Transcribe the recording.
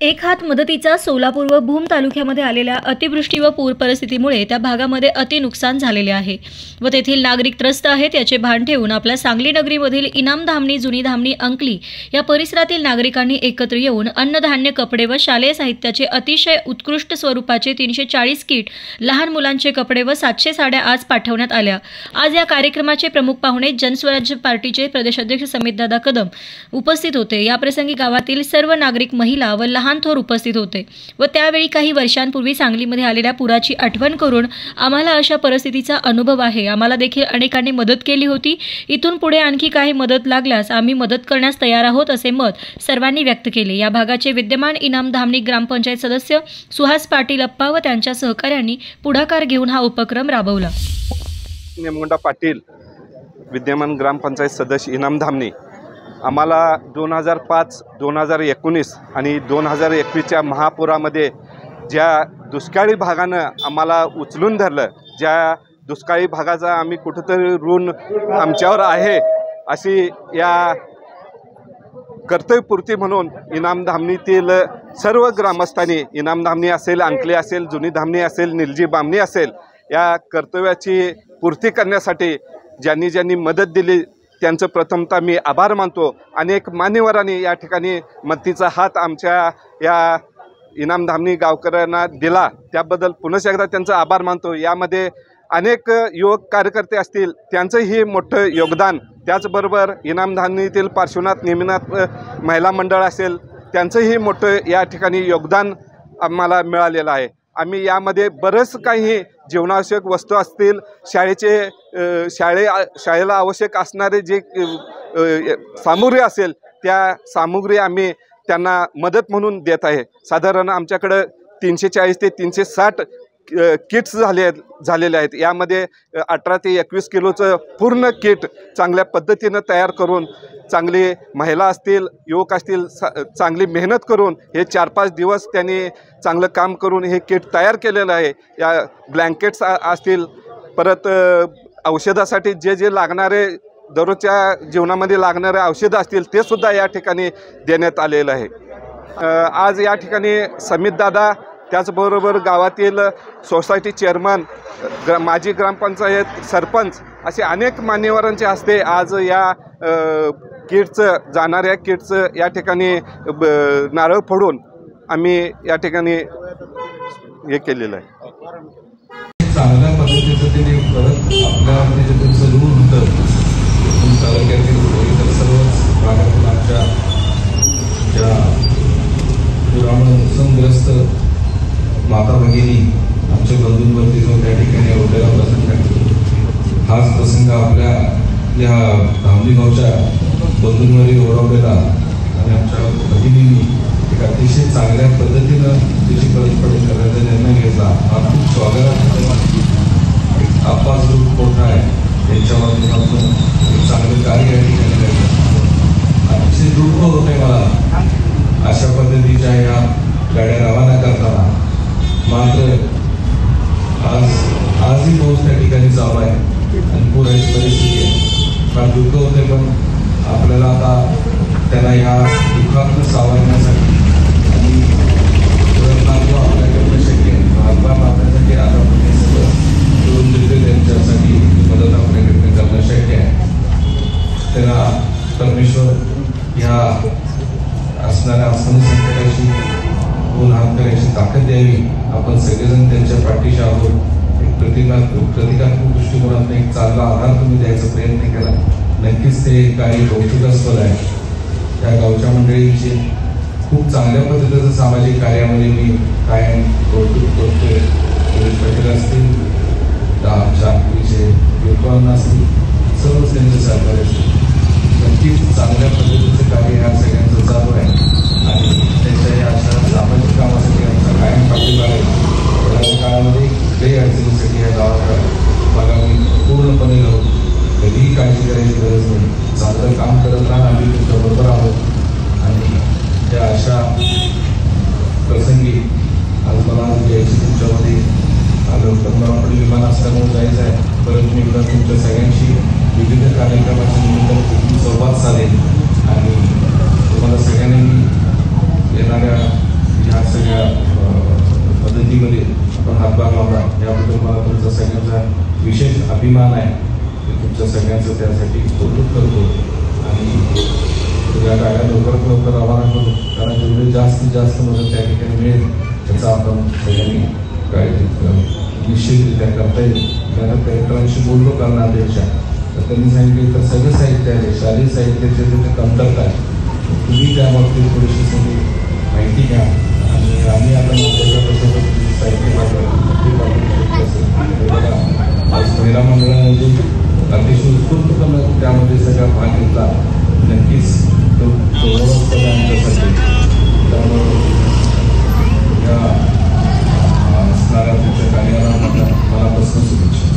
एक हात मदतीचा सोलापूर व भूम तालुक्यामध्ये आलेल्या अतिवृष्टी व पूर परिस्थितीमुळे त्या भागामध्ये अति नुकसान झालेले आहे व तेथील नागरिक त्रस्त आहेत याचे भान ठेवून आपल्या सांगली नगरीमधील इनाम धामणी, जुनी धामणी, अंकली या परिसरातील नागरिकांनी एकत्र येऊन अन्नधान्य, कपडे व शालेय साहित्याचे अतिशय उत्कृष्ट स्वरूपाचे 340 किट, लहान मुलांचे कपडे व 700 साड्या आज पाठवण्यात आल्या। आज या कार्यक्रमाचे प्रमुख पाहुणे जनस्वराज्य पार्टीचे प्रदेशाध्यक्ष समितदादा कदम उपस्थित होते। या प्रसंगी गावातील सर्व नागरिक, महिला व लहान थोर उपस्थित होते व त्यावेळी काही वर्षांपूर्वी सांगलीमध्ये आलेल्या पुराची आठवण करून आम्हाला अशा परिस्थितीचा अनुभव आहे, आम्हाला देखील अनेकांनी मदत केली होती, इथून पुढे आणखी काही मदत लागल्यास आम्ही मदत करण्यास तयार आहोत असे मत सर्वांनी व्यक्त केले। या भागाचे विद्यमान इनाम धामणी ग्रामपंचायत सदस्य सुहास पाटील अप्पा व त्यांच्या सहकाऱ्यांनी पुढाकार घेऊन हा उपक्रम राबवला। नेमगुंडा पाटील, विद्यमान ग्रामपंचायत सदस्य इनाम धामणी, आम्हाला 2005, 2019 आणि 2021च्या महापुरामध्ये ज्या दुष्काळी भागानं आम्हाला उचलून धरलं, ज्या दुष्काळी भागाचा आम्ही कुठेतरी ऋण आमच्यावर आहे अशी या कर्तव्यपूर्ती म्हणून इनाम धामणीतील सर्व ग्रामस्थांनी, इनाम धामणी असेल, अंकली असेल, जुनी धामणी असेल, निलजी बामणी असेल, या कर्तव्याची पूर्ती करण्यासाठी ज्यांनी ज्यांनी मदत दिली त्यांचं प्रथमतः मी आभार मानतो। अनेक मान्यवरांनी या ठिकाणी मदतीचा हात आमच्या या इनाम धामणी गावकऱ्यांना दिला, त्याबद्दल पुन्हा एकदा त्यांचं आभार मानतो। यामध्ये अनेक युवक कार्यकर्ते असतील, त्यांचंही मोठं योगदान, त्याचबरोबर इनाम धामणीतील पार्श्वनाथ निमीनाथ महिला मंडळ असेल, त्यांचंही मोठं या ठिकाणी योगदान आम्हाला मिळालेलं आहे। आम्ही यामध्ये बरंच काही जीवनावश्यक वस्तू असतील, शाळेला आवश्यक असणारे जे सामुग्री असेल, त्या सामुग्री आम्ही त्यांना मदत म्हणून देत आहे। साधारण आमच्याकडं 340 ते 360 किट्स झालेले आहेत। यामध्ये 18 ते 21 किलोचं पूर्ण किट चांगल्या पद्धतीनं तयार करून, चांगली महिला असतील, युवक असतील, चांगली मेहनत करून हे 4-5 दिवस त्यांनी चांगलं काम करून हे किट तयार केलेलं आहे। या ब्लँकेट्स असतील, परत औषधासाठी जे जे लागणारे, दररोजच्या जीवनामध्ये लागणारे औषधं असतील, ते सुद्धा या ठिकाणी देण्यात आलेलं आहे। आज या ठिकाणी समितदादा, त्याचबरोबर गावातील सोसायटी चेअरमन, माजी ग्रामपंचायत सरपंच असे अनेक मान्यवरांच्या हस्ते आज या किटचं, जाणाऱ्या किटचं या ठिकाणी नारळ फोडून आम्ही या ठिकाणी हे केलेलं आहे। चांगल्या पद्धतीचं ते परत आपल्यामध्ये जे त्यांचं ऋण होतं, तालुक्यातील इतर सर्वच भागातील आमच्या ज्या पुरामुळे नुकसानग्रस्त माता भगिनी, आमच्या बंधूंवरती जो त्या ठिकाणी ओढलेला प्रसंग आहे, हाच प्रसंग आपल्या या धामणी गावच्या बंधूंवरही ओढवलेला आणि आमच्या भगिनींनी एक अतिशय चांगल्या पद्धतीनं त्याची परतफेड करण्याचा निर्णय घेतला। हा खूप स्वागतार्ह आप्पा ग्रुप मोठा आहे, त्यांच्या माध्यमातून एक चांगलं कार्य या ठिकाणी करतात। अतिशय दुःख होते मला अशा पद्धतीच्या या गाड्या रवाना करताना, मात्र आजही पाऊस त्या ठिकाणी चालू आहे आणि पुराची परिस्थिती आहे। फार दुःख होते, पण आपल्याला आता त्यांना या दुःखातून सावरण्यासाठी आणि आपल्याकडनं शक्य हातभार लावण्यासाठी आता हे सगळं करून देते, त्यांच्यासाठी मदत आपल्याकडनं करणं शक्य आहे। त्यांना परमेश्वर ह्या असणाऱ्या असणाऱ्या संकटाशी दोन हात करायची ताकद द्यावी। आपण सगळेजण त्यांच्या पाठीशी आहोत। एक प्रतिकात्मक दृष्टिकोनातून एक चांगला आधार तुम्ही द्यायचा प्रयत्न केला, नक्कीच ते कार्य कौतुकास्पद आहे। त्या गावच्या मंडळींची खूप चांगल्या पद्धतीचं सामाजिक कार्यामध्ये मी कायम कौतुक करतोय। सुरेश पाटील असतील, आमच्या आमचे युवकांना असतील, सर्वच त्यांचे सहकार्य असतील, नक्कीच चांगल्या पद्धतीचं कार्य ह्या सगळ्यांचं चालू आहे आणि त्यांच्या या अशा सामाजिक कामासाठी आमचा कायम पाठिंबा आहे। पुढच्या काळामध्ये कुठल्याही अडचणीसाठी या गावाच्या भागामध्ये पूर्णपणे राहू, कधीही काळजी करायची गरज नाही, चांगलं काम करत राहा, आम्ही तुमच्याबरोबर आहोत। आणि त्या अशा प्रसंगी आज मला यायची तुमच्यामध्ये आलं तर मला पुढे विमान असल्यामुळे जायचं आहे, परत मी तुमच्या सगळ्यांशी विविध कार्यक्रमाच्या निमित्ताने संवाद साधेन आणि अभिमान आहे. तुमच्या सगळ्यांचं त्यासाठी कौतुक करतो आणि या गाड्या लवकरात लवकर रवाना करू, कारण जेवढे जास्तीत जास्त मदत त्या ठिकाणी मिळेल त्याचा आपण सगळ्यांनी काळजी निश्चितरित्या करता येईल. कारण कलेक्टरांशी बोललो करण्यापेक्षा तर त्यांनी सांगितले तर सगळं साहित्य आहे, शालेय साहित्याचे तिथे कमतरता आहे, तुम्ही त्या बाबतीत थोडीशी सगळी माहिती घ्या आणि आम्ही आता माझ्याकडे साहित्य आज महिला मंडळाने जे अतिशय उत्स्फूर्तपणे त्यामध्ये सगळा भाग घेतला, नक्कीच तो गौरवपद आमच्यासाठी. त्यामुळे या असणाऱ्या तुमच्या कार्याला मनापासून शुभेच्छा.